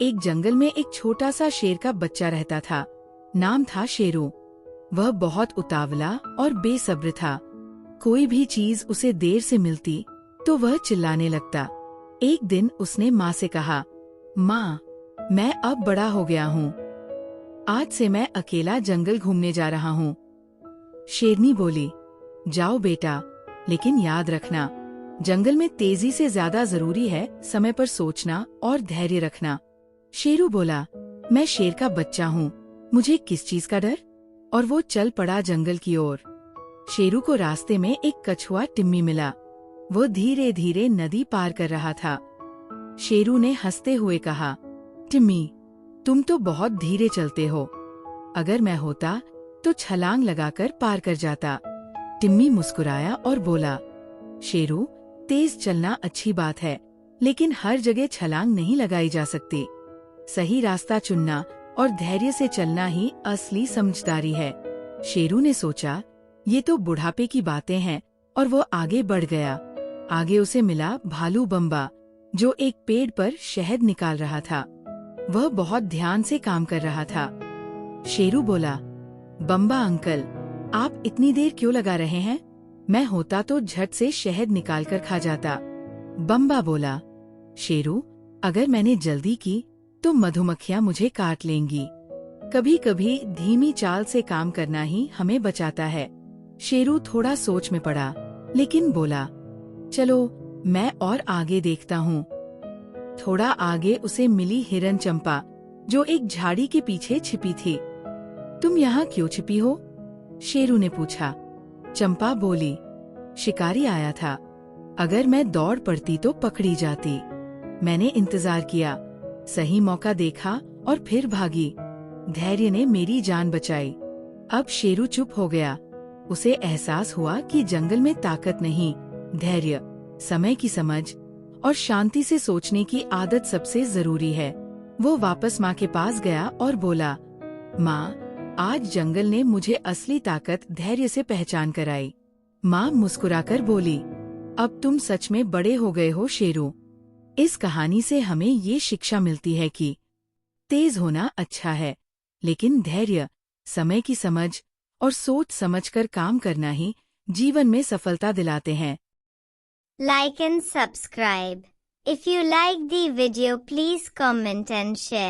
एक जंगल में एक छोटा सा शेर का बच्चा रहता था। नाम था शेरू। वह बहुत उतावला और बेसब्र था। कोई भी चीज उसे देर से मिलती तो वह चिल्लाने लगता। एक दिन उसने माँ से कहा, माँ, मैं अब बड़ा हो गया हूँ। आज से मैं अकेला जंगल घूमने जा रहा हूँ। शेरनी बोली, जाओ बेटा, लेकिन याद रखना, जंगल में तेजी से ज्यादा जरूरी है समय पर सोचना और धैर्य रखना। शेरू बोला, मैं शेर का बच्चा हूँ, मुझे किस चीज का डर। और वो चल पड़ा जंगल की ओर। शेरू को रास्ते में एक कछुआ टिम्मी मिला। वो धीरे धीरे नदी पार कर रहा था। शेरू ने हंसते हुए कहा, टिम्मी, तुम तो बहुत धीरे चलते हो। अगर मैं होता तो छलांग लगाकर पार कर जाता। टिम्मी मुस्कुराया और बोला, शेरू, तेज चलना अच्छी बात है, लेकिन हर जगह छलांग नहीं लगाई जा सकती। सही रास्ता चुनना और धैर्य से चलना ही असली समझदारी है। शेरू ने सोचा, ये तो बुढ़ापे की बातें हैं, और वो आगे बढ़ गया। आगे उसे मिला भालू बम्बा, जो एक पेड़ पर शहद निकाल रहा था। वह बहुत ध्यान से काम कर रहा था। शेरू बोला, बम्बा अंकल, आप इतनी देर क्यों लगा रहे हैं? मैं होता तो झट से शहद निकाल कर खा जाता। बम्बा बोला, शेरू, अगर मैंने जल्दी की तो मधुमक्खियां मुझे काट लेंगी। कभी कभी धीमी चाल से काम करना ही हमें बचाता है। शेरू थोड़ा सोच में पड़ा, लेकिन बोला, चलो मैं और आगे देखता हूँ। थोड़ा आगे उसे मिली हिरन चंपा, जो एक झाड़ी के पीछे छिपी थी। तुम यहाँ क्यों छिपी हो? शेरू ने पूछा। चंपा बोली, शिकारी आया था, अगर मैं दौड़ पड़ती तो पकड़ी जाती। मैंने इंतजार किया, सही मौका देखा और फिर भागी। धैर्य ने मेरी जान बचाई। अब शेरू चुप हो गया। उसे एहसास हुआ कि जंगल में ताकत नहीं, धैर्य, समय की समझ और शांति से सोचने की आदत सबसे जरूरी है। वो वापस माँ के पास गया और बोला, माँ, आज जंगल ने मुझे असली ताकत धैर्य से पहचान कराई। माँ मुस्कुराकर बोली, अब तुम सच में बड़े हो गए हो शेरू। इस कहानी से हमें ये शिक्षा मिलती है कि तेज होना अच्छा है, लेकिन धैर्य, समय की समझ और सोच समझकर काम करना ही जीवन में सफलता दिलाते हैं। Like and subscribe. If you like the video, please comment and share.